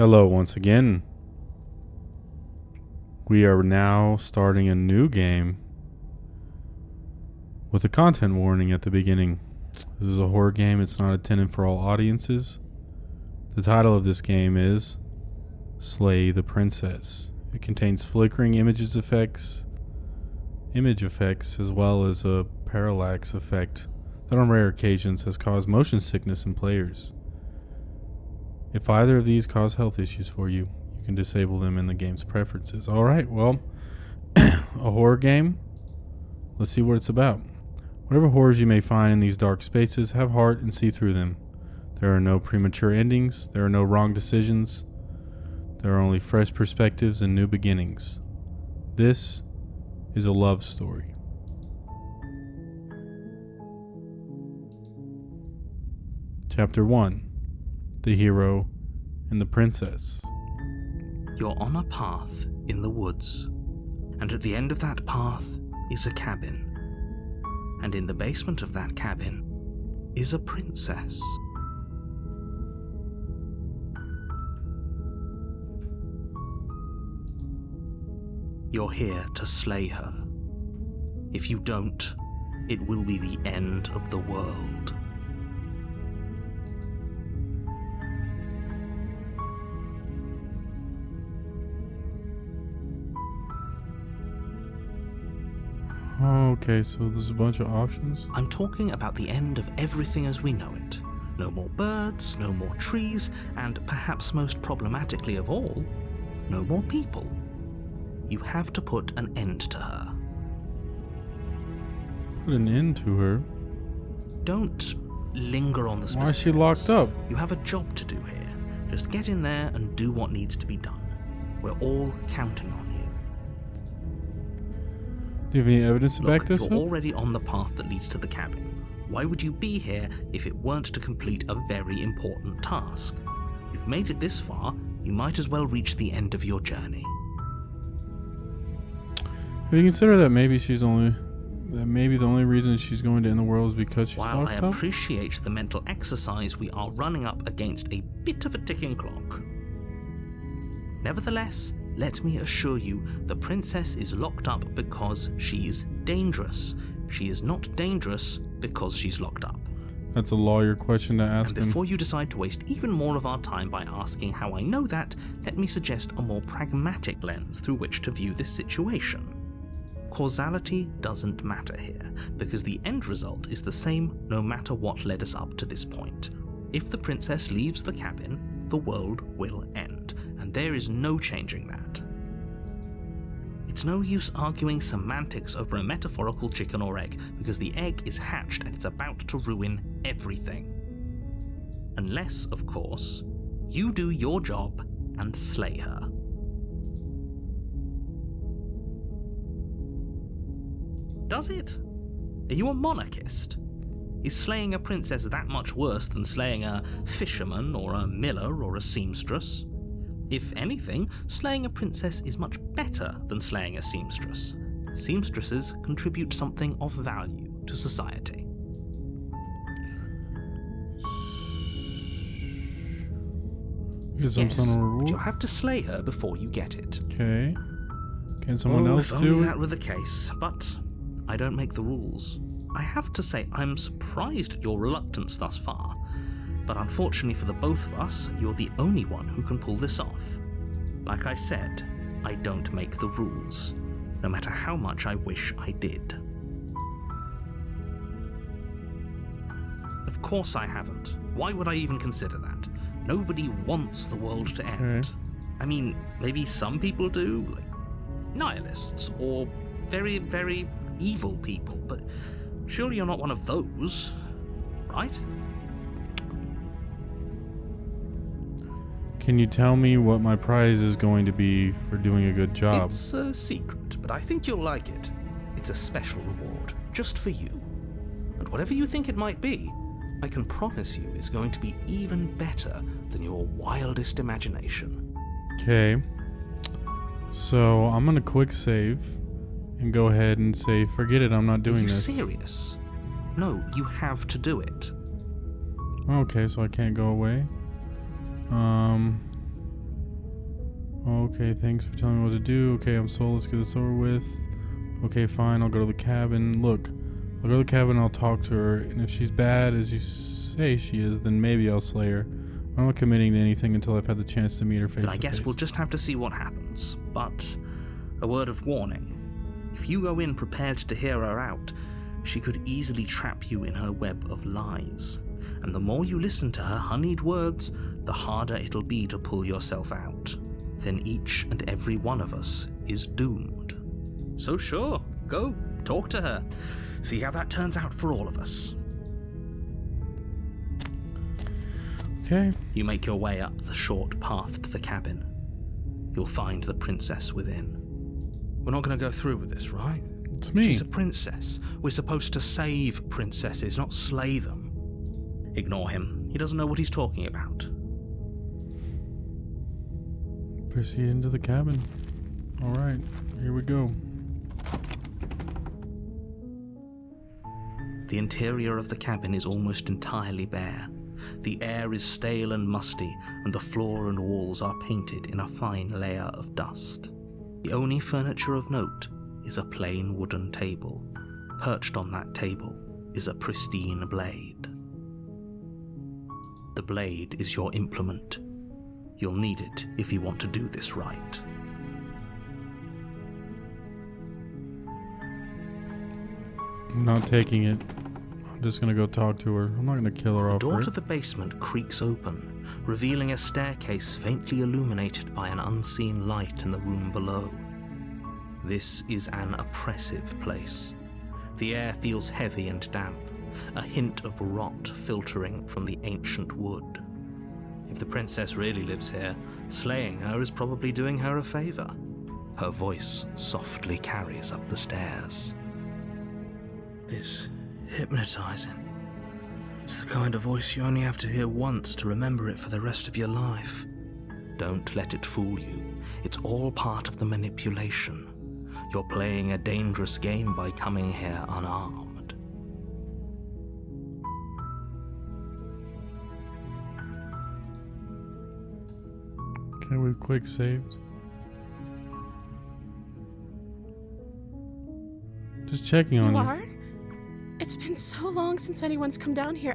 Hello once again. We are now starting a new game with a content warning at the beginning. This is a horror game. It's not intended for all audiences. The title of this game is Slay the Princess. It contains flickering image effects, as well as a parallax effect that on rare occasions has caused motion sickness in players. If either of these cause health issues for you, you can disable them in the game's preferences. Alright, well, a horror game? Let's see what it's about. Whatever horrors you may find in these dark spaces, have heart and see through them. There are no premature endings, there are no wrong decisions, there are only fresh perspectives and new beginnings. This is a love story. Chapter 1. The Hero and the Princess. You're on a path in the woods, and at the end of that path is a cabin. And in the basement of that cabin is a princess. You're here to slay her. If you don't, it will be the end of the world. Okay, so there's a bunch of options. I'm talking about the end of everything as we know it. No more birds, no more trees, and perhaps most problematically of all, no more people. You have to put an end to her. Put an end to her? Don't linger on the specifics. Why is she locked up? You have a job to do here. Just get in there and do what needs to be done. We're all counting on you. Do you have any evidence to back this you're up? Already on the path that leads to the cabin. Why would you be here if it weren't to complete a very important task? You've made it this far, you might as well reach the end of your journey. Have you considered that maybe the only reason she's going to end the world is because she's While locked I up? appreciate the mental exercise, we are running up against a bit of a ticking clock. Nevertheless, let me assure you, the princess is locked up because she's dangerous. She is not dangerous because she's locked up. That's a lawyer question to ask And him. before you decide to waste even more of our time by asking how I know that, let me suggest a more pragmatic lens through which to view this situation. Causality doesn't matter here, because the end result is the same no matter what led us up to this point. If the princess leaves the cabin, the world will end, and there is no changing that. It's no use arguing semantics over a metaphorical chicken or egg, because the egg is hatched and it's about to ruin everything. Unless, of course, you do your job and slay her. Does it? Are you a monarchist? Is slaying a princess that much worse than slaying a fisherman or a miller or a seamstress? If anything, slaying a princess is much better than slaying a seamstress. Seamstresses contribute something of value to society. Is some sort of But rule? you'll have to slay her before you get it. Okay. Can someone else if only do it? that were the case, but I don't make the rules. I have to say, I'm surprised at your reluctance thus far, but unfortunately for the both of us, you're the only one who can pull this off. Like I said, I don't make the rules, no matter how much I wish I did. Of course I haven't. Why would I even consider that? Nobody wants the world to end. Okay. I mean, maybe some people do, like nihilists, or very, very evil people, but surely you're not one of those, right? Can you tell me what my prize is going to be for doing a good job? It's a secret, but I think you'll like it. It's a special reward, just for you. And whatever you think it might be, I can promise you it's going to be even better than your wildest imagination. Okay. So I'm gonna quick save and go ahead and say, forget it, I'm not doing Are you this. serious? No, you have to do it. Okay, so I can't go away. Okay, thanks for telling me what to do. Okay, I'm sold. Let's get this over with. Okay, fine. I'll go to the cabin. Look, I'll go to the cabin and I'll talk to her. And if she's bad as you say she is, then maybe I'll slay her. I'm not committing to anything until I've had the chance to meet her face to face. I guess we'll just have to see what happens. But a word of warning. If you go in prepared to hear her out, she could easily trap you in her web of lies. And the more you listen to her honeyed words, the harder it'll be to pull yourself out. Then each and every one of us is doomed. So sure, go, talk to her. See how that turns out for all of us. Okay. You make your way up the short path to the cabin. You'll find the princess within. We're not going to go through with this, right? It's me. She's a princess. We're supposed to save princesses, not slay them. Ignore him. He doesn't know what he's talking about. Proceed into the cabin. Alright, here we go. The interior of the cabin is almost entirely bare. The air is stale and musty, and the floor and walls are painted in a fine layer of dust. The only furniture of note is a plain wooden table. Perched on that table is a pristine blade. The blade is your implement. You'll need it if you want to do this right. I'm not taking it. I'm just gonna go talk to her. I'm not gonna kill her off. The door to the basement creaks open, revealing a staircase faintly illuminated by an unseen light in the room below. This is an oppressive place. The air feels heavy and damp, a hint of rot filtering from the ancient wood. If the princess really lives here, slaying her is probably doing her a favor. Her voice softly carries up the stairs. It's hypnotizing. It's the kind of voice you only have to hear once to remember it for the rest of your life. Don't let it fool you. It's all part of the manipulation. You're playing a dangerous game by coming here unarmed. Okay, we've quick saved. Just checking on You you. are? It's been so long since anyone's come down here.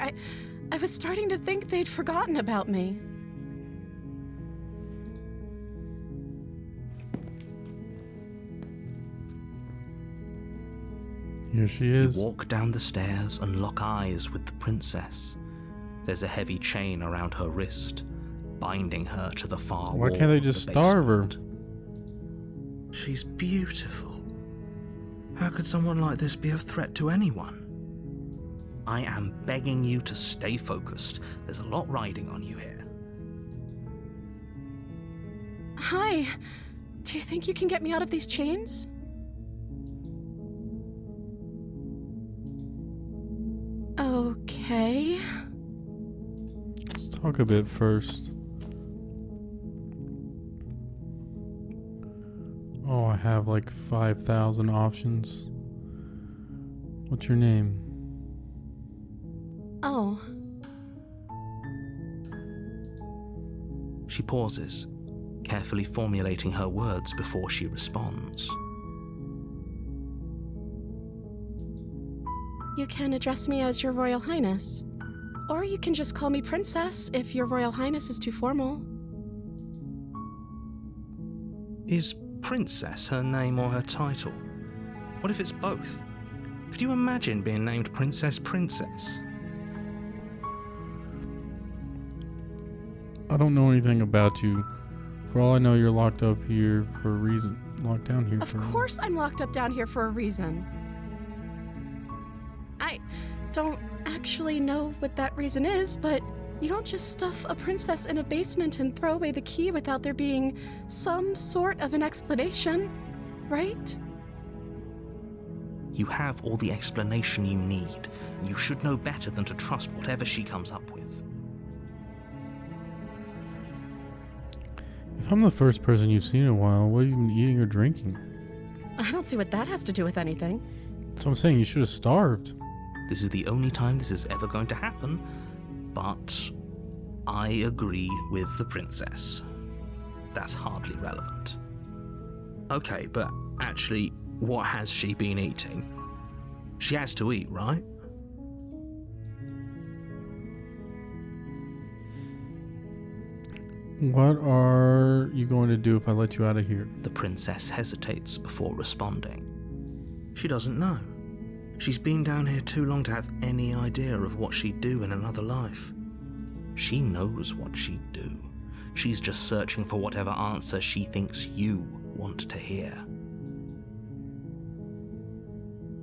I was starting to think they'd forgotten about me. Here she You is. walk down the stairs and lock eyes with the princess. There's a heavy chain around her wrist, binding her to the far wall. Why can't they of the just starve her? basement. She's beautiful. How could someone like this be a threat to anyone? I am begging you to stay focused. There's a lot riding on you here. Hi. Do you think you can get me out of these chains? Okay. Let's talk a bit first. Oh, I have like 5,000 options. What's your name? Oh. She pauses, carefully formulating her words before she responds. You can address me as Your Royal Highness. Or you can just call me Princess if Your Royal Highness is too formal. Is Princess her name or her title? What if it's both? Could you imagine being named Princess Princess? I don't know anything about you. For all I know, you're locked up here for a reason. Locked down here Of for a reason. course I'm locked up down here for a reason. I don't actually know what that reason is, but you don't just stuff a princess in a basement and throw away the key without there being some sort of an explanation, right? You have all the explanation you need. You should know better than to trust whatever she comes up with. If I'm the first person you've seen in a while, what have you been eating or drinking? I don't see what that has to do with anything. So I'm saying you should have starved. This is the only time this is ever going to happen, but I agree with the princess. that's hardly relevant. Okay, but actually, what has she been eating? She has to eat, right? What are you going to do if I let you out of here? The princess hesitates before responding. She doesn't know. She's been down here too long to have any idea of what she'd do in another life. She knows what she'd do. She's just searching for whatever answer she thinks you want to hear.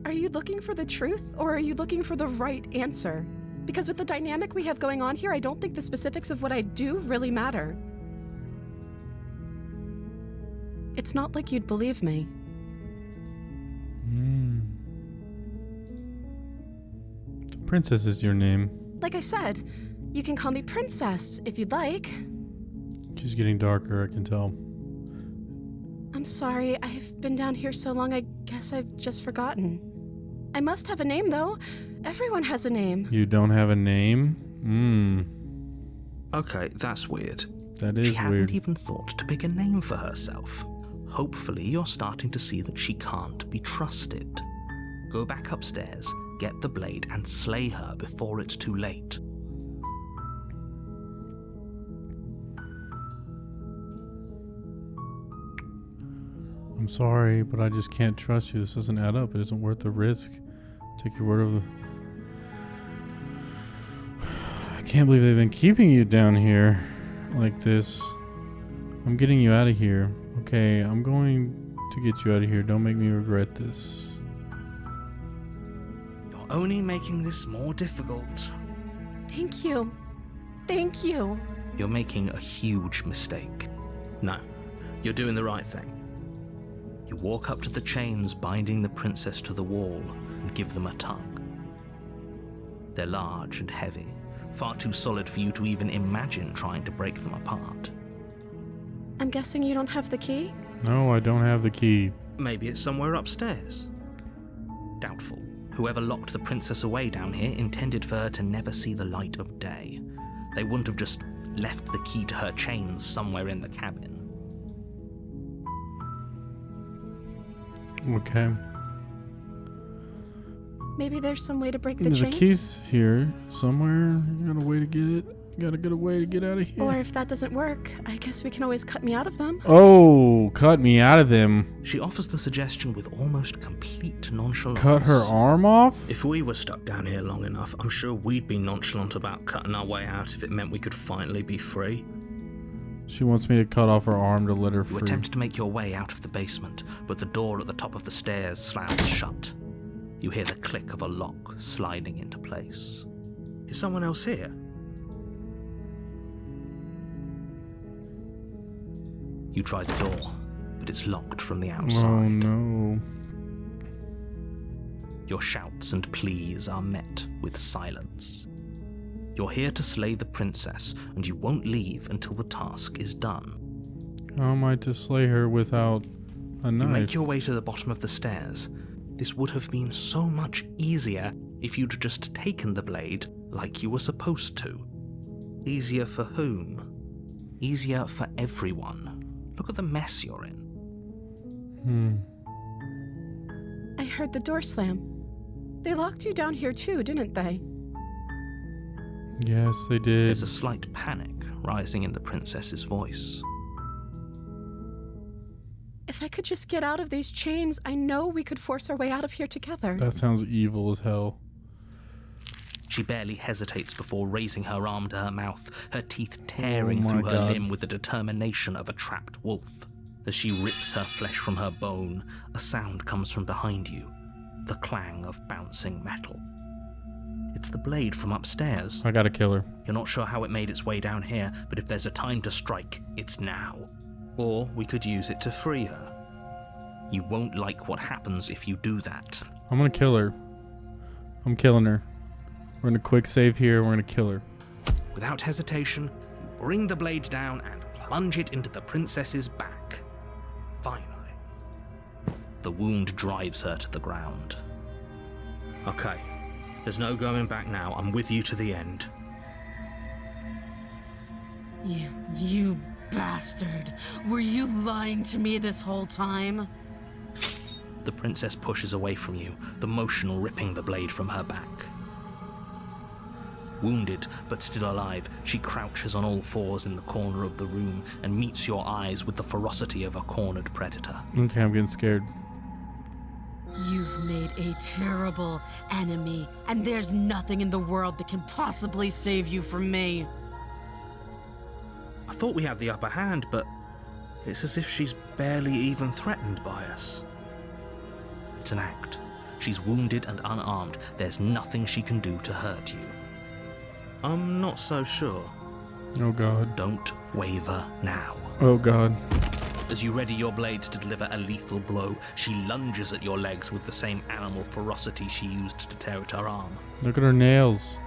Are you looking for the truth, or are you looking for the right answer? Because with the dynamic we have going on here, I don't think the specifics of what I do really matter. It's not like you'd believe me. Princess is your name. Like I said, you can call me Princess if you'd like. She's getting darker, I can tell. I'm sorry, I've been down here so long, I guess I've just forgotten. I must have a name, though. Everyone has a name. You don't have a name? Okay, that's weird. That is She hadn't weird. even thought to pick a name for herself. Hopefully you're starting to see that she can't be trusted. Go back upstairs, get the blade, and slay her before it's too late. I'm sorry, but I just can't trust you. This doesn't add up. It isn't worth the risk. Take your word over the... I can't believe they've been keeping you down here like this. I'm getting you out of here. Okay, I'm going to get you out of here. Don't make me regret this. You're only making this more difficult. Thank you. Thank you. You're making a huge mistake. No, you're doing the right thing. You walk up to the chains binding the princess to the wall and give them a tug. They're large and heavy, far too solid for you to even imagine trying to break them apart. I'm guessing you don't have the key? No, I don't have the key. Maybe it's somewhere upstairs. Doubtful. Whoever locked the princess away down here intended for her to never see the light of day. They wouldn't have just left the key to her chains somewhere in the cabin. Okay. Maybe there's some way to break the There's a chains? key's here somewhere. You got a way to get it. You gotta get a way to get out of here. Or if that doesn't work, I guess we can always cut me out of them. Oh, cut me out of them. She offers the suggestion with almost complete nonchalance. Cut her arm off? If we were stuck down here long enough, I'm sure we'd be nonchalant about cutting our way out if it meant we could finally be free. She wants me to cut off her arm to let her You free. attempt to make your way out of the basement, but the door at the top of the stairs slams shut. You hear the click of a lock sliding into place. Is someone else here? You try the door, but it's locked from the outside. Oh no. Your shouts and pleas are met with silence. You're here to slay the princess, and you won't leave until the task is done. How am I to slay her without a You knife? make your way to the bottom of the stairs. This would have been so much easier if you'd just taken the blade like you were supposed to. Easier for whom? Easier for everyone. Look at the mess you're in. I heard the door slam. They locked you down here too, didn't they? Yes, they did. There's a slight panic rising in the princess's voice. If I could just get out of these chains, I know we could force our way out of here together. That sounds evil as hell. She barely hesitates before raising her arm to her mouth, her teeth tearing Oh my through her God. limb with the determination of a trapped wolf. As she rips her flesh from her bone, a sound comes from behind you, the clang of bouncing metal. It's the blade from upstairs. I gotta kill her. You're not sure how it made its way down here, but if there's a time to strike, it's now. Or we could use it to free her. You won't like what happens if you do that. I'm gonna kill her. I'm killing her. We're gonna quick save here. We're gonna kill her. Without hesitation, you bring the blade down and plunge it into the princess's back. Finally, the wound drives her to the ground. Okay, there's no going back now. I'm with you to the end. You bastard! Were you lying to me this whole time? The princess pushes away from you, the motion ripping the blade from her back. Wounded, but still alive, she crouches on all fours in the corner of the room and meets your eyes with the ferocity of a cornered predator. Okay, I'm getting scared. You've made a terrible enemy, and there's nothing in the world that can possibly save you from me. I thought we had the upper hand, but it's as if she's barely even threatened by us. It's an act. She's wounded and unarmed. There's nothing she can do to hurt you. I'm not so sure. Oh god. Don't waver now. Oh god. As you ready your blade to deliver a lethal blow, she lunges at your legs with the same animal ferocity she used to tear at her arm. Look at her nails.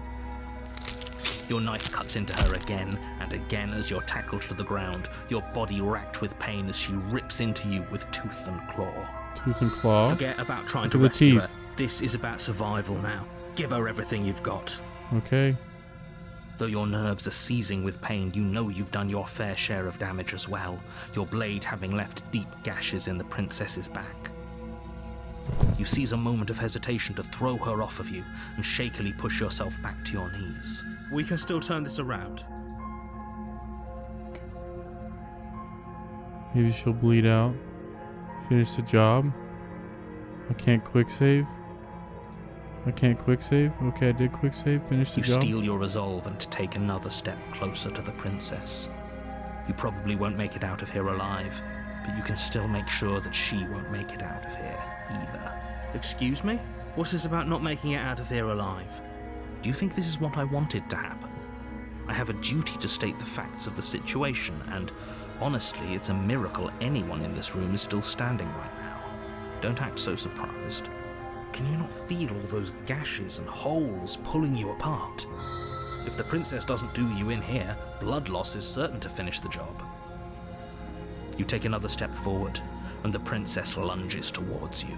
Your knife cuts into her again and again as you're tackled to the ground, your body racked with pain as she rips into you with tooth and claw. Tooth and claw. Forget about trying Look to at the rescue her. teeth. This is about survival now. Give her everything you've got. Okay. Though your nerves are seizing with pain, you know you've done your fair share of damage as well, your blade having left deep gashes in the princess's back. You seize a moment of hesitation to throw her off of you and shakily push yourself back to your knees. We can still turn this around. Maybe she'll bleed out. Finish the job. I can't quick save. I can't quick save. Okay, I did quick save. Finish the You job. steel your resolve and take another step closer to the princess. You probably won't make it out of here alive, but you can still make sure that she won't make it out of here either. Excuse me? What's this about not making it out of here alive? Do you think this is what I wanted to happen? I have a duty to state the facts of the situation, and honestly, it's a miracle anyone in this room is still standing right now. Don't act so surprised. Can you not feel all those gashes and holes pulling you apart? If the princess doesn't do you in here, blood loss is certain to finish the job. You take another step forward, and the princess lunges towards you.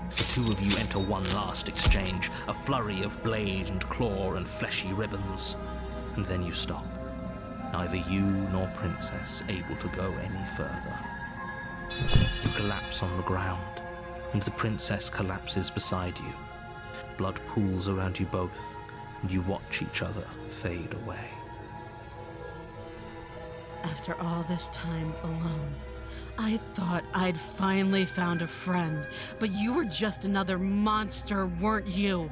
The two of you enter one last exchange, a flurry of blade and claw and fleshy ribbons. And then you stop. Neither you nor princess able to go any further. You collapse on the ground, and the princess collapses beside you. Blood pools around you both, and you watch each other fade away. After all this time alone, I thought I'd finally found a friend, but you were just another monster, weren't you?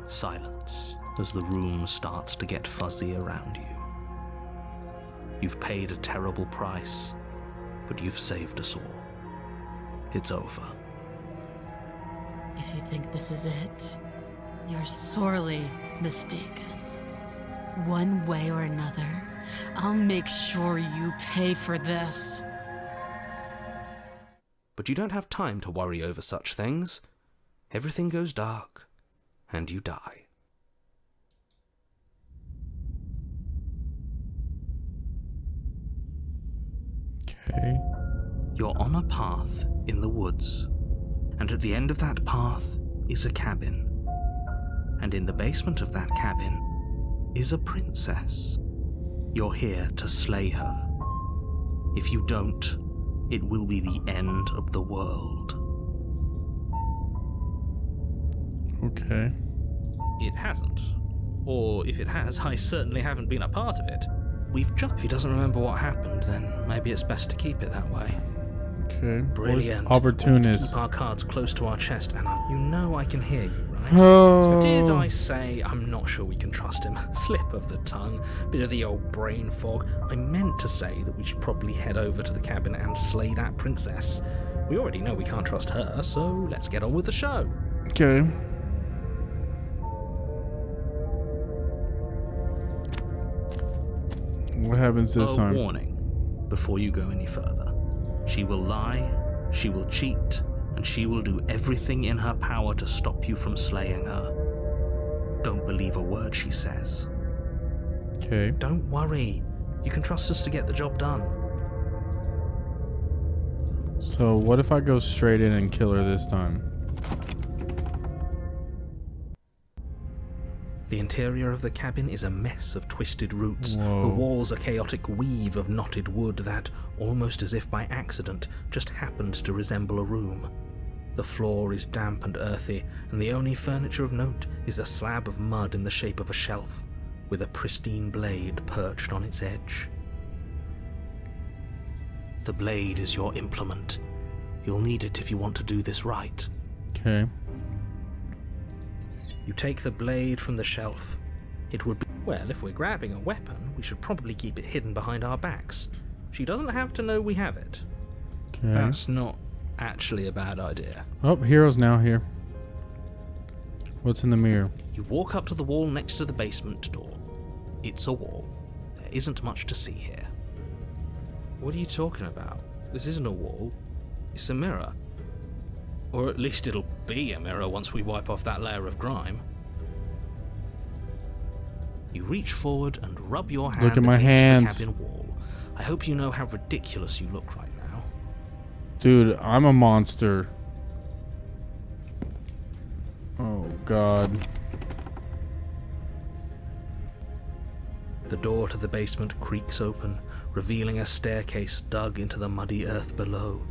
Silence as the room starts to get fuzzy around you. You've paid a terrible price, but you've saved us all. It's over. If you think this is it, you're sorely mistaken. One way or another, I'll make sure you pay for this. But you don't have time to worry over such things. Everything goes dark, and you die. Okay. You're on a path in the woods, and at the end of that path is a cabin. And in the basement of that cabin is a princess. You're here to slay her. If you don't, it will be the end of the world. Okay. It hasn't. Or if it has, I certainly haven't been a part of it. If he doesn't remember what happened, then maybe it's best to keep it that way. Okay. Brilliant. Opportunist. We need to keep our cards close to our chest, and you know I can hear you, right? Oh. So did I say I'm not sure we can trust him? Slip of the tongue, bit of the old brain fog. I meant to say that we should probably head over to the cabin and slay that princess. We already know we can't trust her, so let's get on with the show. Okay. What happens this time? Warning, before you go any further. She will lie, she will cheat, and she will do everything in her power to stop you from slaying her. Don't believe a word she says. Okay. Don't worry. You can trust us to get the job done. So what if I go straight in and kill her this time? The interior of the cabin is a mess of twisted roots. Whoa. The walls a chaotic weave of knotted wood that, almost as if by accident, just happened to resemble a room. The floor is damp and earthy, and the only furniture of note is a slab of mud in the shape of a shelf, with a pristine blade perched on its edge. The blade is your implement. You'll need it if you want to do this right. Okay. You take the blade from the shelf. It would be... Well, if we're grabbing a weapon, we should probably keep it hidden behind our backs. She doesn't have to know we have it. Okay. That's not actually a bad idea. Oh, Hero's now here. What's in the mirror? You walk up to the wall next to the basement door. It's a wall. There isn't much to see here. What are you talking about? This isn't a wall. It's a mirror. Or at least it'll be a mirror once we wipe off that layer of grime. You reach forward and rub your hand Look at my against hands. the cabin wall. I hope you know how ridiculous you look right now. Dude, I'm a monster. Oh, God. The door to the basement creaks open, revealing a staircase dug into the muddy earth below.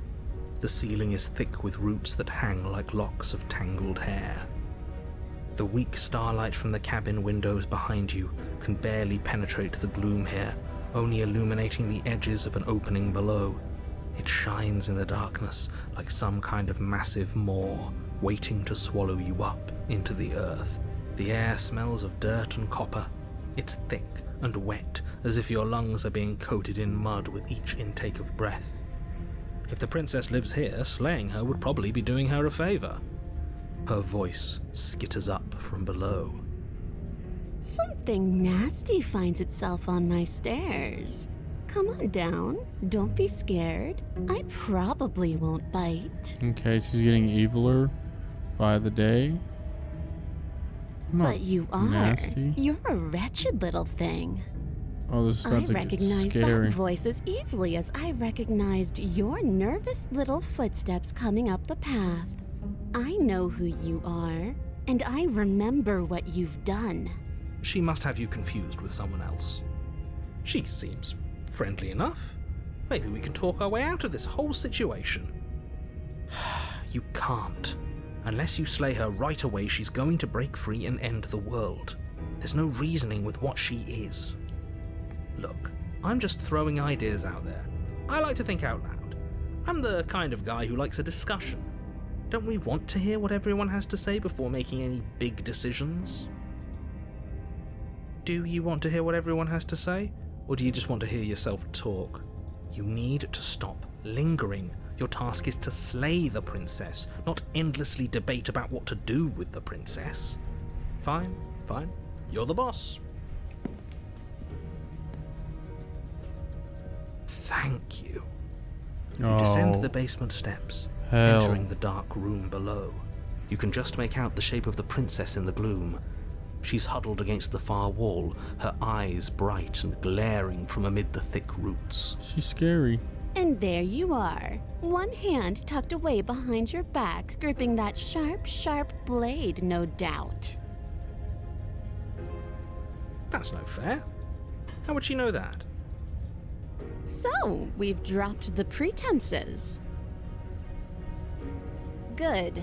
The ceiling is thick with roots that hang like locks of tangled hair. The weak starlight from the cabin windows behind you can barely penetrate the gloom here, only illuminating the edges of an opening below. It shines in the darkness like some kind of massive maw, waiting to swallow you up into the earth. The air smells of dirt and copper. It's thick and wet, as if your lungs are being coated in mud with each intake of breath. If the princess lives here, slaying her would probably be doing her a favor. Her voice skitters up from below. Something nasty finds itself on my stairs. Come on down. Don't be scared. I probably won't bite. Okay, she's getting eviler by the day. I'm not But you are. nasty. You're a wretched little thing. Oh, this is about I to get recognize scary. that voice as easily as I recognized your nervous little footsteps coming up the path. I know who you are, and I remember what you've done. She must have you confused with someone else. She seems friendly enough. Maybe we can talk our way out of this whole situation. You can't. Unless you slay her right away, she's going to break free and end the world. There's no reasoning with what she is. Look, I'm just throwing ideas out there. I like to think out loud. I'm the kind of guy who likes a discussion. Don't we want to hear what everyone has to say before making any big decisions? Do you want to hear what everyone has to say? Or do you just want to hear yourself talk? You need to stop lingering. Your task is to slay the princess, not endlessly debate about what to do with the princess. Fine, fine. You're the boss. Thank you. You descend the basement steps, hell. entering the dark room below. You can just make out the shape of the princess in the gloom. She's huddled against the far wall, her eyes bright and glaring from amid the thick roots. She's scary. And there you are, one hand tucked away behind your back, gripping that sharp, sharp blade, no doubt. That's no fair. How would she know that? So, we've dropped the pretenses. Good.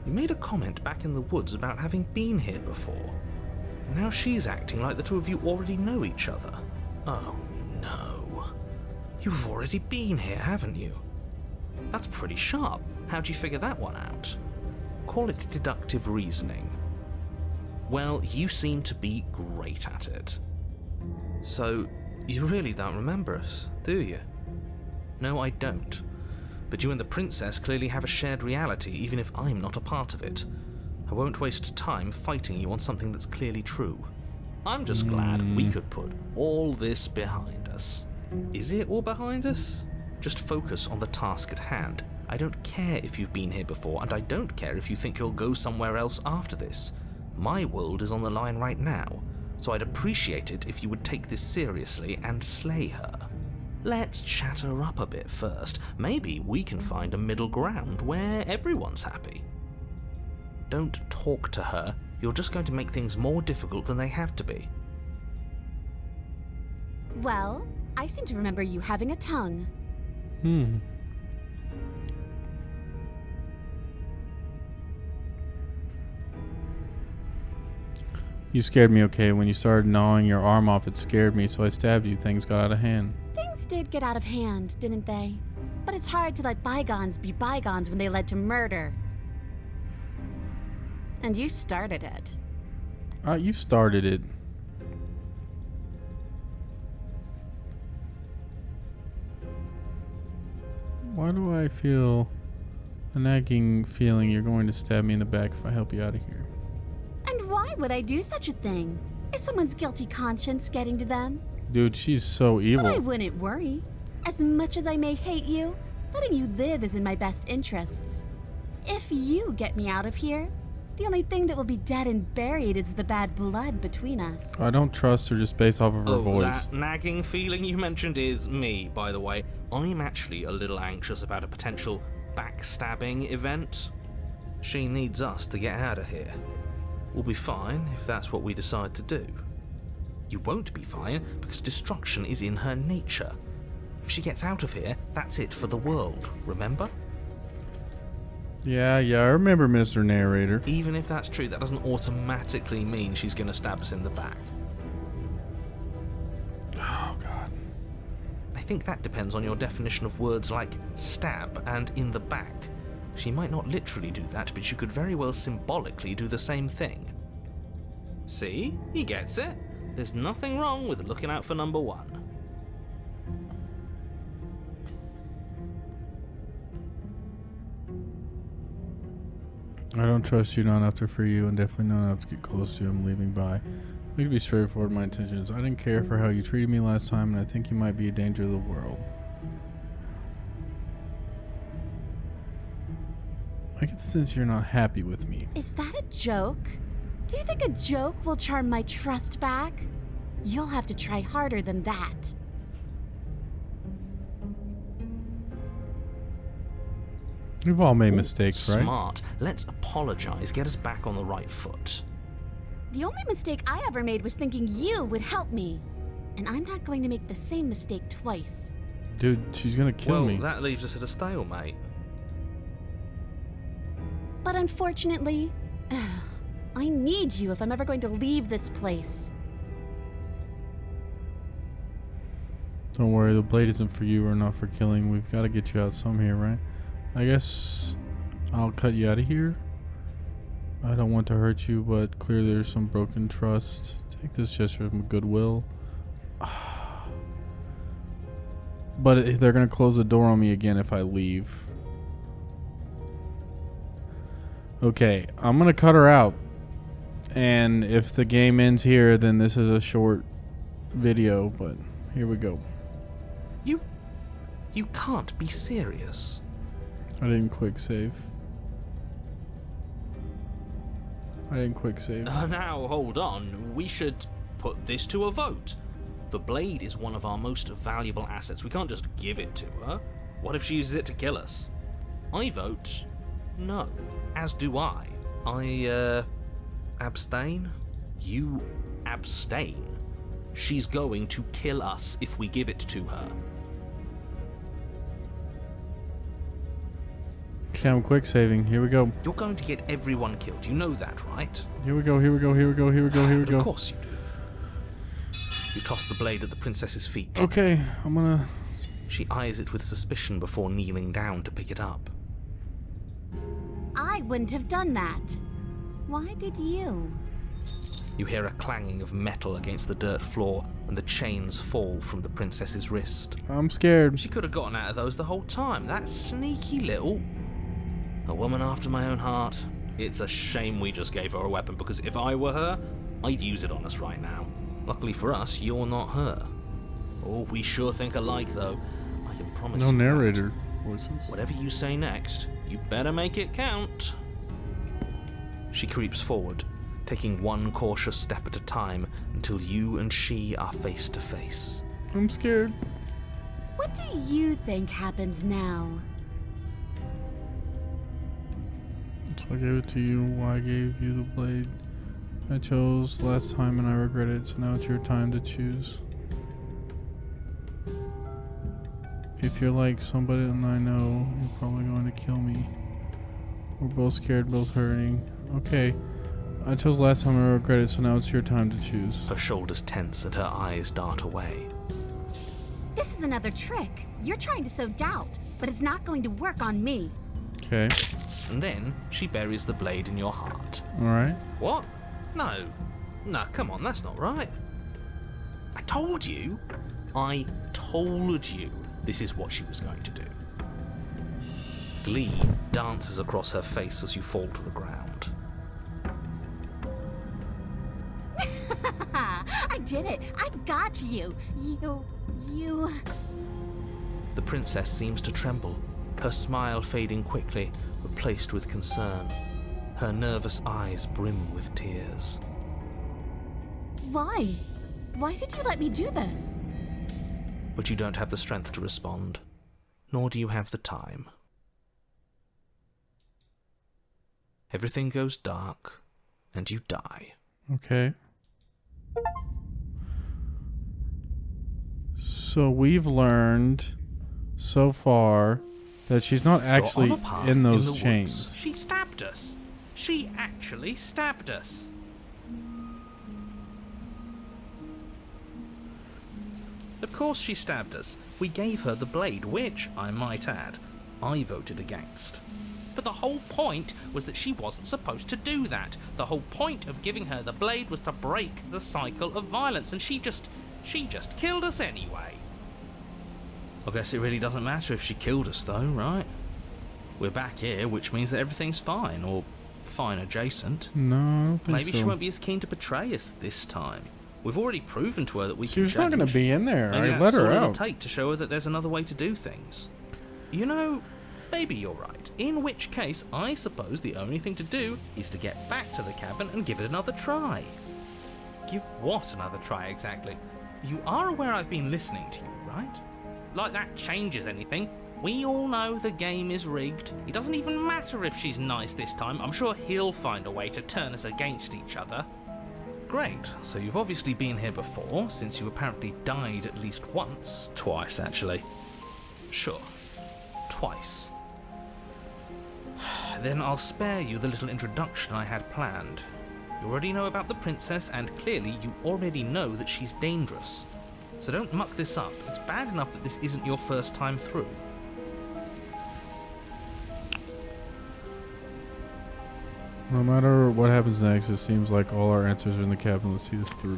You made a comment back in the woods about having been here before. Now she's acting like the two of you already know each other. Oh no. You've already been here, haven't you? That's pretty sharp. How'd you figure that one out? Call it deductive reasoning. Well, you seem to be great at it. So, you really don't remember us, do you? No, I don't. But you and the princess clearly have a shared reality, even if I'm not a part of it. I won't waste time fighting you on something that's clearly true. I'm just glad we could put all this behind us. Is it all behind us? Just focus on the task at hand. I don't care if you've been here before, and I don't care if you think you'll go somewhere else after this. My world is on the line right now, so I'd appreciate it if you would take this seriously and slay her. Let's chat her up a bit first. Maybe we can find a middle ground where everyone's happy. Don't talk to her, You're just going to make things more difficult than they have to be. Well, I seem to remember you having a tongue. You scared me, okay? When you started gnawing your arm off, it scared me, so I stabbed you. Things got out of hand. Things did get out of hand, didn't they? But it's hard to let bygones be bygones when they led to murder. And you started it. You started it. Why do I feel a nagging feeling you're going to stab me in the back if I help you out of here? And why would I do such a thing? Is someone's guilty conscience getting to them? Dude, she's so evil. But I wouldn't worry. As much as I may hate you, letting you live is in my best interests. If you get me out of here, the only thing that will be dead and buried is the bad blood between us. I don't trust her just based off of her voice. That nagging feeling you mentioned is me, by the way. I'm actually a little anxious about a potential backstabbing event. She needs us to get out of here. We'll be fine if that's what we decide to do. You won't be fine because destruction is in her nature. If she gets out of here, that's it for the world, remember? Yeah, I remember, Mr. Narrator. Even if that's true, that doesn't automatically mean she's going to stab us in the back. Oh, God. I think that depends on your definition of words like stab and in the back. She might not literally do that, but she could very well symbolically do the same thing. See? He gets it. There's nothing wrong with looking out for number one. I don't trust you, not enough to free you, and definitely not enough to get close to you. I'm leaving by. We can be straightforward in my intentions. I didn't care for how you treated me last time, and I think you might be a danger to the world. I get the sense you're not happy with me. Is that a joke? Do you think a joke will charm my trust back? You'll have to try harder than that. We've all made mistakes, right? Smart. Let's apologize. Get us back on the right foot. The only mistake I ever made was thinking you would help me. And I'm not going to make the same mistake twice. Dude, she's gonna kill me. Well, that leaves us at a stalemate. But unfortunately, I need you if I'm ever going to leave this place. Don't worry, the blade isn't for you or not for killing. We've got to get you out some here, right? I guess I'll cut you out of here. I don't want to hurt you, but clearly there's some broken trust. Take this gesture of goodwill. But they're going to close the door on me again if I leave. Okay, I'm going to cut her out. And if the game ends here, then this is a short video, but here we go. You can't be serious. I didn't quick save. Now, hold on. We should put this to a vote. The blade is one of our most valuable assets. We can't just give it to her. What if she uses it to kill us? I vote no. As do I. I abstain. You abstain. She's going to kill us if we give it to her. Okay, I'm quick saving. Here we go. You're going to get everyone killed. You know that, right? Here we go. But of course you do. You toss the blade at the princess's feet. Okay, I'm gonna... She eyes it with suspicion before kneeling down to pick it up. I wouldn't have done that. Why did you? You hear a clanging of metal against the dirt floor, and the chains fall from the princess's wrist. I'm scared. She could have gotten out of those the whole time. That sneaky little... A woman after my own heart. It's a shame we just gave her a weapon, because if I were her, I'd use it on us right now. Luckily for us, you're not her. Oh, we sure think alike, though. I can promise you No that. narrator voices. Whatever you say next, you better make it count. She creeps forward, taking one cautious step at a time until you and she are face to face. I'm scared. What do you think happens now? So I gave it to you. Why I gave you the blade? I chose last time and I regret it, so now it's your time to choose. If you're like somebody that I know, you're probably going to kill me. We're both scared, both hurting. Okay. I chose last time and I regret it, so now it's your time to choose. Her shoulders tense and her eyes dart away. This is another trick. You're trying to sow doubt, but it's not going to work on me. Okay. And then she buries the blade in your heart. Alright. What? No, come on, that's not right. I told you this is what she was going to do. Glee dances across her face as you fall to the ground. I did it. I got you. You... The princess seems to tremble, her smile fading quickly, replaced with concern. Her nervous eyes brim with tears. Why? Why did you let me do this? But you don't have the strength to respond, nor do you have the time. Everything goes dark, and you die. Okay. So we've learned so far that she's not actually You're on a path in those the chains. woods. She stabbed us. She actually stabbed us. Of course she stabbed us. We gave her the blade, which, I might add, I voted against. But the whole point was that she wasn't supposed to do that. The whole point of giving her the blade was to break the cycle of violence, and she just killed us anyway. I guess it really doesn't matter if she killed us though, right? We're back here, which means that everything's fine, or fine adjacent. No, I don't think Maybe so. she won't be as keen to betray us this time. We've already proven to her that we She can was change. not going to be in there. Maybe I that's let her all it'll out. take to show her that there's another way to do things. You know, maybe you're right. In which case, I suppose the only thing to do is to get back to the cabin and give it another try. Give what another try exactly? You are aware I've been listening to you, right? Like that changes anything. We all know the game is rigged. It doesn't even matter if she's nice this time. I'm sure he'll find a way to turn us against each other. Great, so you've obviously been here before, since you apparently died at least once. Twice, actually. Sure. Twice. Then I'll spare you the little introduction I had planned. You already know about the princess, and clearly you already know that she's dangerous. So don't muck this up. It's bad enough that this isn't your first time through. No matter what happens next, it seems like all our answers are in the cabin. Let's see this through.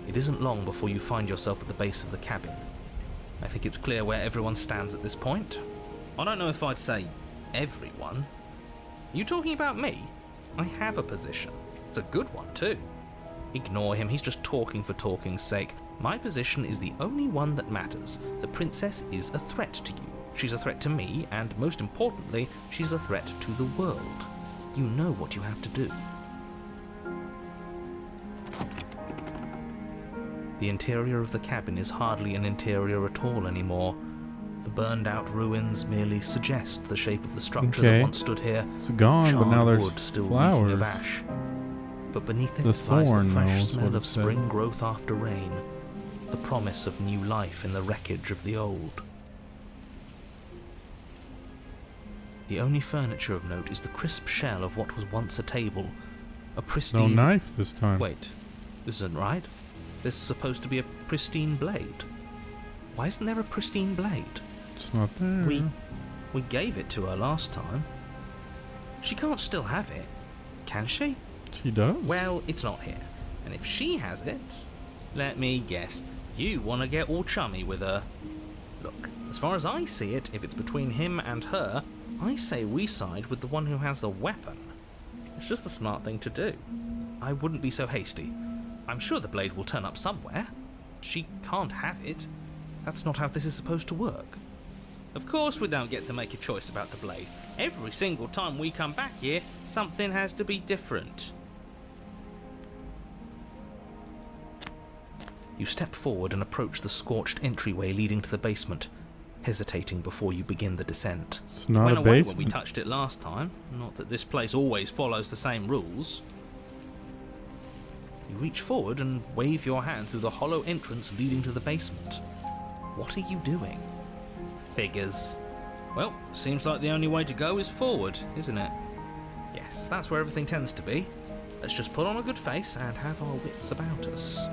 It isn't long before you find yourself at the base of the cabin. I think it's clear where everyone stands at this point. I don't know if I'd say everyone. You talking about me? I have a position. It's a good one too. Ignore him, he's just talking for talking's sake. My position is the only one that matters. The princess is a threat to you. She's a threat to me, and most importantly, she's a threat to the world. You know what you have to do. The interior of the cabin is hardly an interior at all anymore. The burned out ruins merely suggest the shape of the structure that once stood here. It's gone, but now Charred there's wood still reeking flowers. of ash. But beneath it The lies the thorn fresh knows smell what of it said. spring growth after rain, the promise of new life in the wreckage of the old. The only furniture of note is the crisp shell of what was once a table, a No pristine... knife this time. Wait, this isn't right. This is supposed to be a pristine blade. Why isn't there a pristine blade? It's not there. We gave it to her last time. She can't still have it, can she? She does? Well, it's not here. And if she has it, let me guess, you want to get all chummy with her. Look, as far as I see it, if it's between him and her, I say we side with the one who has the weapon. It's just the smart thing to do. I wouldn't be so hasty. I'm sure the blade will turn up somewhere. She can't have it. That's not how this is supposed to work. Of course we don't get to make a choice about the blade. Every single time we come back here, something has to be different. You step forward and approach the scorched entryway leading to the basement, hesitating before you begin the descent. It's not Went a away basement. when we touched it last time. Not that this place always follows the same rules. You reach forward and wave your hand through the hollow entrance leading to the basement. What are you doing? Figures. Well, seems like the only way to go is forward, isn't it? Yes, that's where everything tends to be. Let's just put on a good face and have our wits about us.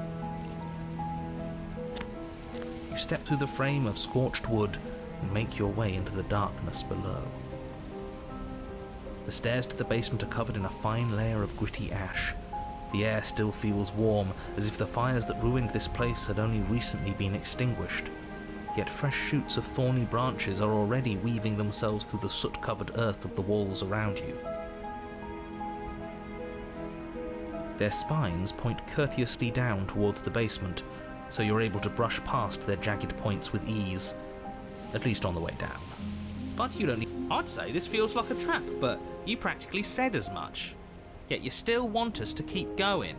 You step through the frame of scorched wood and make your way into the darkness below. The stairs to the basement are covered in a fine layer of gritty ash. The air still feels warm, as if the fires that ruined this place had only recently been extinguished. Yet fresh shoots of thorny branches are already weaving themselves through the soot-covered earth of the walls around you. Their spines point courteously down towards the basement, so you're able to brush past their jagged points with ease, at least on the way down. But you don't need... I'd say this feels like a trap, but you practically said as much. Yet you still want us to keep going.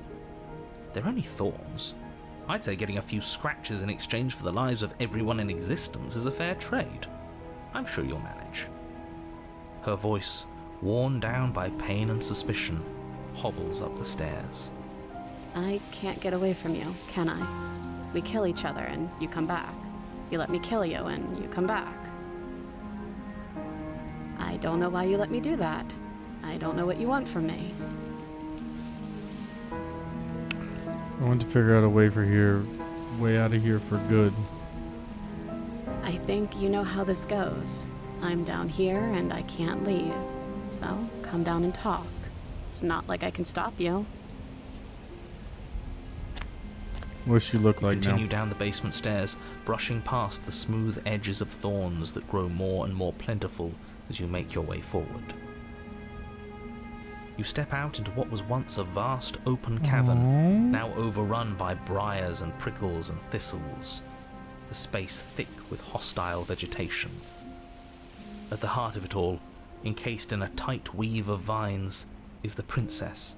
They're only thorns. I'd say getting a few scratches in exchange for the lives of everyone in existence is a fair trade. I'm sure you'll manage. Her voice, worn down by pain and suspicion, hobbles up the stairs. I can't get away from you, can I? We kill each other and you come back. You let me kill you and you come back. I don't know why you let me do that. I don't know what you want from me. I want to figure out a way out of here for good. I think you know how this goes. I'm down here and I can't leave. So come down and talk. It's not like I can stop you. What she look like Continue now? down the basement stairs, brushing past the smooth edges of thorns that grow more and more plentiful as you make your way forward. You step out into what was once a vast open cavern, now overrun by briars and prickles and thistles, the space thick with hostile vegetation. At the heart of it all, encased in a tight weave of vines, is the princess,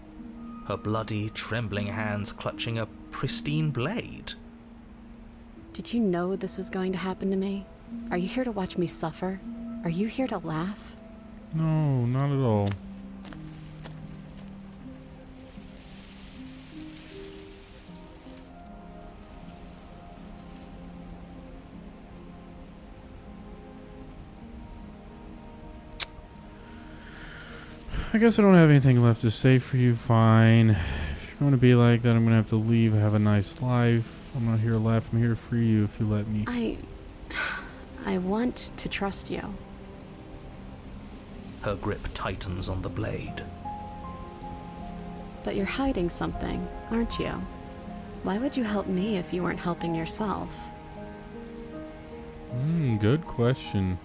her bloody, trembling hands clutching a pristine blade. Did you know this was going to happen to me? Are you here to watch me suffer? Are you here to laugh? No, not at all. I guess I don't have anything left to say for you. Fine. If you're going to be like that, I'm going to have to leave. Have a nice life. I'm not here to laugh. I'm here for you if you let me. I want to trust you. Her grip tightens on the blade. But you're hiding something, aren't you? Why would you help me if you weren't helping yourself? Good question.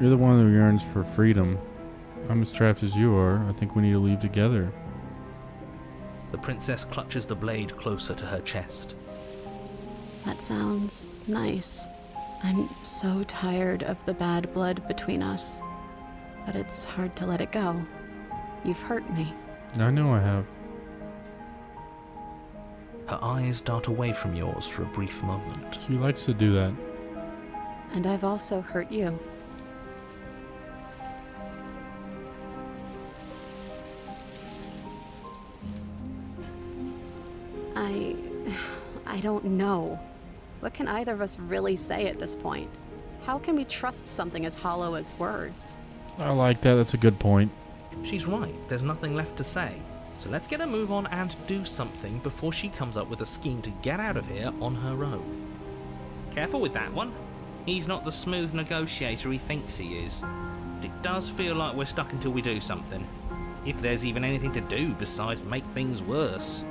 You're the one who yearns for freedom. I'm as trapped as you are. I think we need to leave together. The princess clutches the blade closer to her chest. That sounds nice. I'm so tired of the bad blood between us. But it's hard to let it go. You've hurt me. I know I have. Her eyes dart away from yours for a brief moment. She likes to do that. And I've also hurt you. I don't know. What can either of us really say at this point? How can we trust something as hollow as words? I like that. That's a good point. She's right, there's nothing left to say. So let's get a move on and do something before she comes up with a scheme to get out of here on her own. Careful with that one. He's not the smooth negotiator he thinks he is. But it does feel like we're stuck until we do something. If there's even anything to do besides make things worse.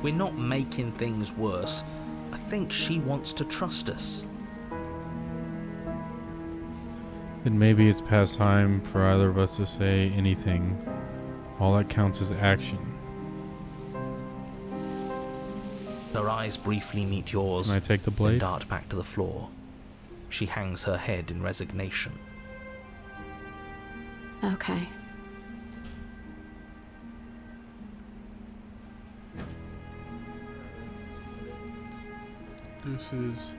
We're not making things worse. I think she wants to trust us. Then maybe it's past time for either of us to say anything. All that counts is action. Her eyes briefly meet yours. Can I take the Then blade? dart back to the floor. She hangs her head in resignation. Okay. Deuces.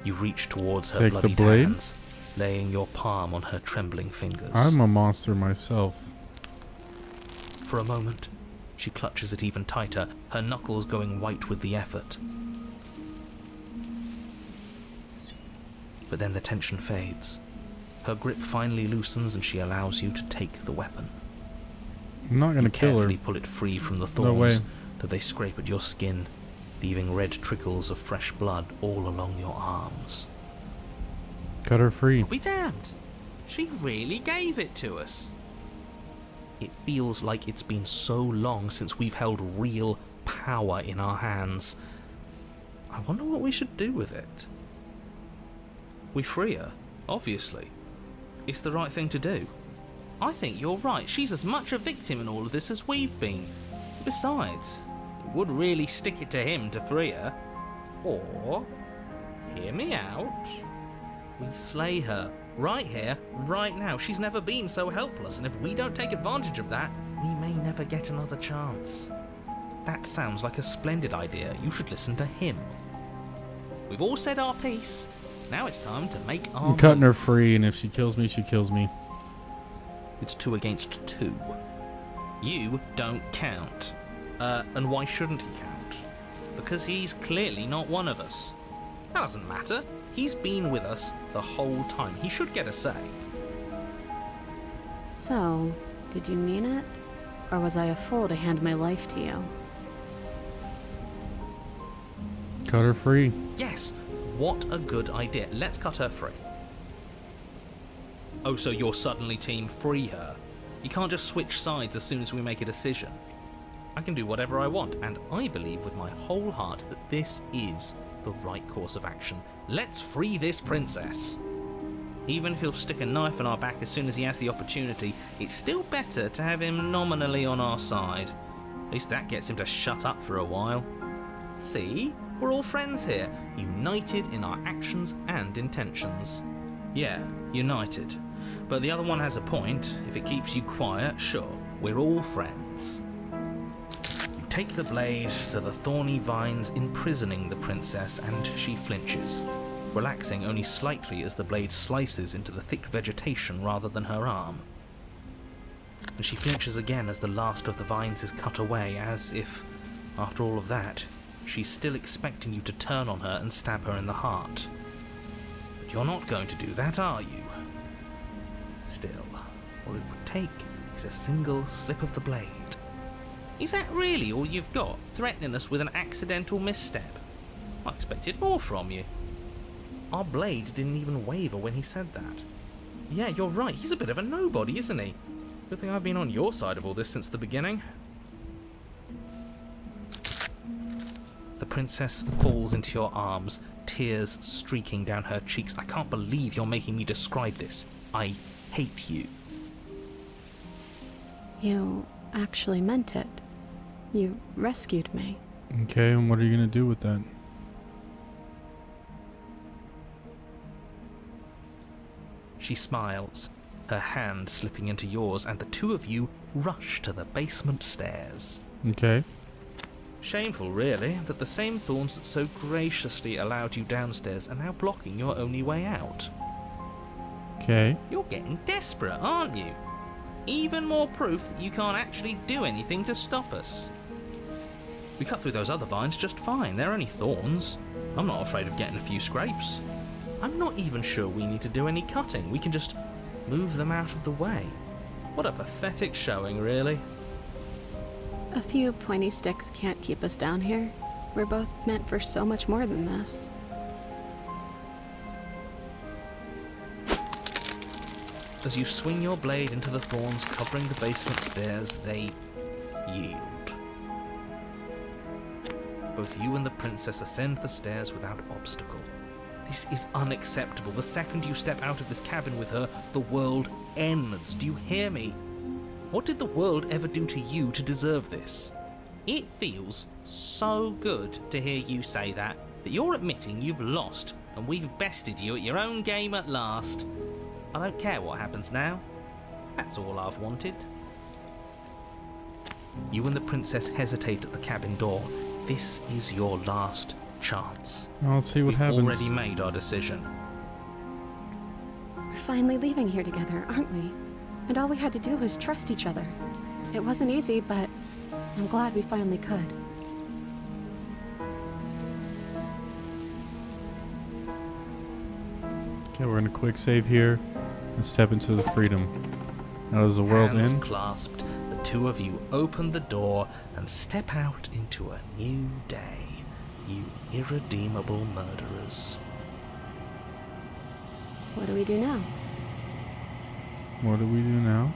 You reach towards her Take the bloodied blade? hands. laying your palm on her trembling fingers. I'm a monster myself. For a moment, she clutches it even tighter, her knuckles going white with the effort. But then the tension fades. Her grip finally loosens and she allows you to take the weapon. I'm not gonna You kill her. carefully pull it free from the No way. thorns, though they scrape at your skin, leaving red trickles of fresh blood all along your arms. Cut her free. I'll be damned! She really gave it to us. It feels like it's been so long since we've held real power in our hands. I wonder what we should do with it. We free her, obviously. It's the right thing to do. I think you're right. She's as much a victim in all of this as we've been. Besides, it would really stick it to him to free her. Or, hear me out, we slay her. Right here, right now. She's never been so helpless, and if we don't take advantage of that, we may never get another chance. That sounds like a splendid idea. You should listen to him. We've all said our piece. Now it's time to make our I'm cutting her move. free, and if she kills me, she kills me. It's 2 against 2. You don't count. And why shouldn't he count? Because he's clearly not one of us. That doesn't matter. He's been with us the whole time. He should get a say. So, did you mean it? Or was I a fool to hand my life to you? Cut her free. Yes, what a good idea. Let's cut her free. Oh, so you're suddenly team free her? You can't just switch sides as soon as we make a decision. I can do whatever I want, and I believe with my whole heart that this is the right course of action. Let's free this princess. Even if he'll stick a knife in our back as soon as he has the opportunity, it's still better to have him nominally on our side. At least that gets him to shut up for a while. See? We're all friends here, united in our actions and intentions. Yeah, united. But the other one has a point. If it keeps you quiet, sure, we're all friends. You take the blade to the thorny vines imprisoning the princess, and she flinches, relaxing only slightly as the blade slices into the thick vegetation rather than her arm. And she flinches again as the last of the vines is cut away, as if, after all of that, she's still expecting you to turn on her and stab her in the heart. But you're not going to do that, are you? Still, all it would take is a single slip of the blade. Is that really all you've got, threatening us with an accidental misstep? I expected more from you. Our blade didn't even waver when he said that. Yeah, you're right, he's a bit of a nobody, isn't he? Good thing I've been on your side of all this since the beginning. The princess falls into your arms, tears streaking down her cheeks. I can't believe you're making me describe this. I hate you. You actually meant it. You rescued me. Okay, and what are you gonna do with that? She smiles, her hand slipping into yours, and the two of you rush to the basement stairs. Okay. Shameful, really, that the same thorns that so graciously allowed you downstairs are now blocking your only way out. Okay. You're getting desperate, aren't you? Even more proof that you can't actually do anything to stop us. We cut through those other vines just fine. They're only thorns. I'm not afraid of getting a few scrapes. I'm not even sure we need to do any cutting. We can just move them out of the way. What a pathetic showing, really. A few pointy sticks can't keep us down here. We're both meant for so much more than this. As you swing your blade into the thorns covering the basement stairs, they yield. Both you and the princess ascend the stairs without obstacle. This is unacceptable. The second you step out of this cabin with her, the world ends. Do you hear me? What did the world ever do to you to deserve this? It feels so good to hear you say that you're admitting you've lost and we've bested you at your own game at last. I don't care what happens now. That's all I've wanted. You and the princess hesitate at the cabin door. This is your last chance. I'll see what We've happens. already made our decision. Are finally leaving here together, aren't we? And all we had to do was trust each other. It wasn't easy, but I'm glad we finally could. Okay, we're gonna quick save here and step into the freedom. Now does the world Hands end? clasped, the two of you open the door and step out into a new day, you irredeemable murderers. What do we do now? What do we do now?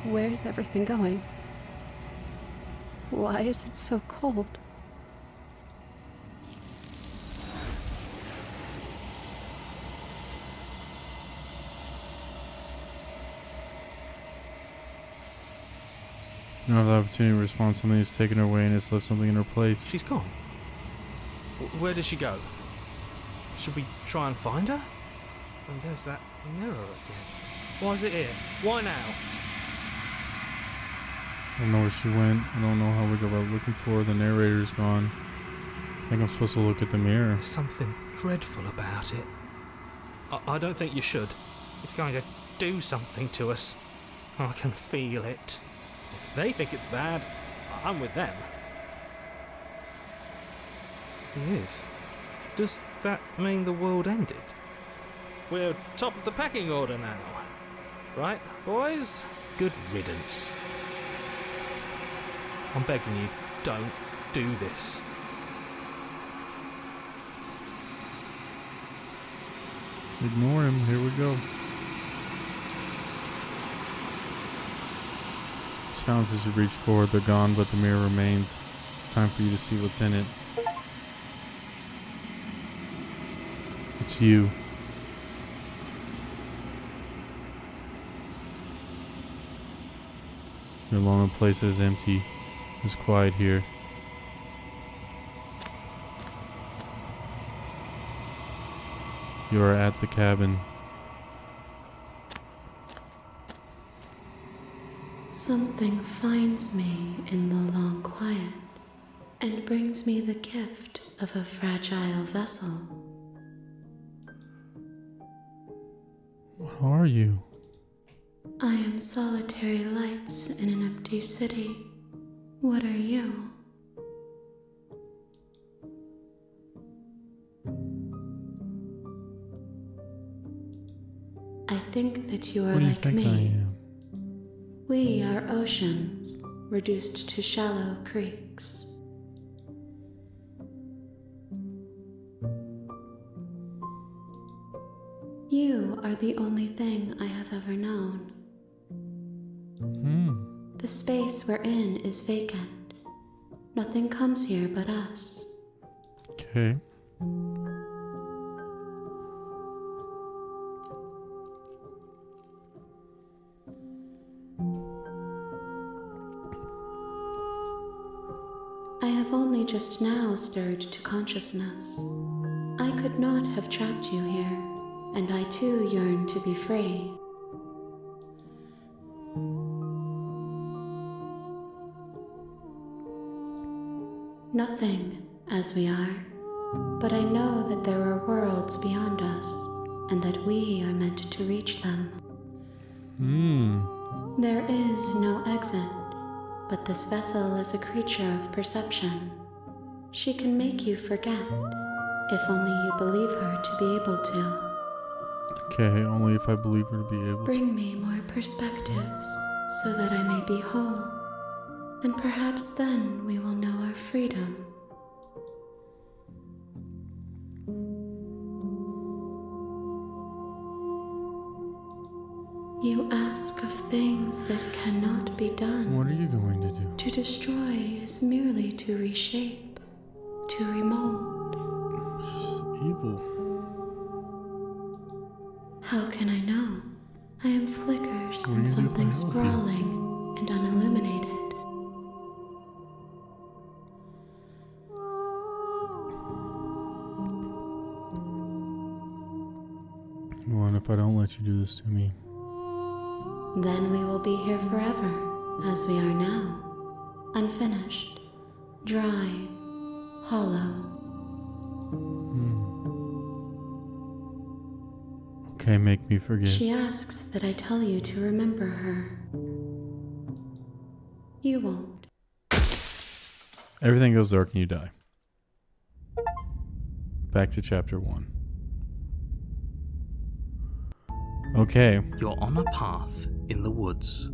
Where's everything going? Why is it so cold? You don't have the opportunity to respond. Something is taken away and it's left something in her place. She's gone. Where did she go? Should we try and find her? And there's that mirror again. Why is it here? Why now? I don't know where she went. I don't know how we go about looking for her. The narrator's gone. I think I'm supposed to look at the mirror. There's something dreadful about it. I don't think you should. It's going to do something to us. I can feel it. If they think it's bad, I'm with them. He is. Does that mean the world ended? We're top of the pecking order now. Right, boys? Good riddance. I'm begging you, don't do this. Ignore him. Here we go. Sounds as you reach forward, they're gone, but the mirror remains. It's time for you to see what's in it. It's you. You're alone in a place that is empty. It's quiet here. You are at the cabin. Something finds me in the long quiet and brings me the gift of a fragile vessel. What are you? I am solitary lights in an empty city. What are you? I think that you are What do you like think me. I am? We are oceans, reduced to shallow creeks. You are the only thing I have ever known. The space we're in is vacant. Nothing comes here but us. Okay. I have only just now stirred to consciousness. I could not have trapped you here, and I too yearn to be free. Nothing, as we are, but I know that there are worlds beyond us, and that we are meant to reach them. There is no exit, but this vessel is a creature of perception. She can make you forget, if only you believe her to be able to. Okay, only if I believe her to be able to. Bring me more perspectives, so that I may be whole, and perhaps then we will know our freedom. You ask of things that cannot be done. What are you going to do? To destroy is merely to reshape, to remold. She's evil. How can I know? I am flickers What do you in do something if I help you? sprawling and unilluminated. What if I don't let you do this to me? Then we will be here forever, as we are now, unfinished, dry, hollow. Okay, make me forget. She asks that I tell you to remember her. You won't. Everything goes dark and you die. Back to chapter 1. Okay. You're on a path in the woods,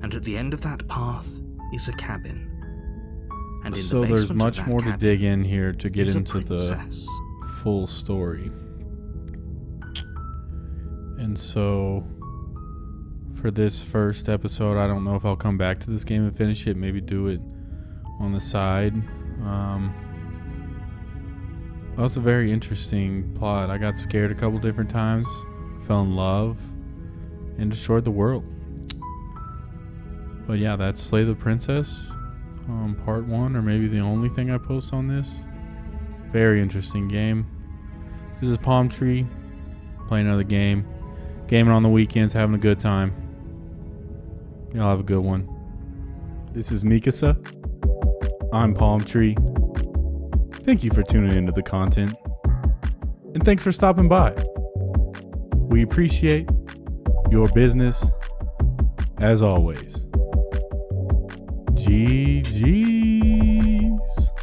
and at the end of that path is a cabin. And in So the there's basement of much that more to cabin dig in here to get is a into the princess. full story. And so for this first episode, I don't know if I'll come back to this game and finish it. Maybe do it on the side. That was a very interesting plot. I got scared a couple different times, fell in love, and destroyed the world. But yeah, that's Slay the Princess, part 1, or maybe the only thing I post on this. Very interesting game. This is Palm Tree, playing another game. Gaming on the weekends, having a good time. Y'all have a good one. This is Mikasa. I'm Palm Tree. Thank you for tuning into the content. And thanks for stopping by. We appreciate your business as always. G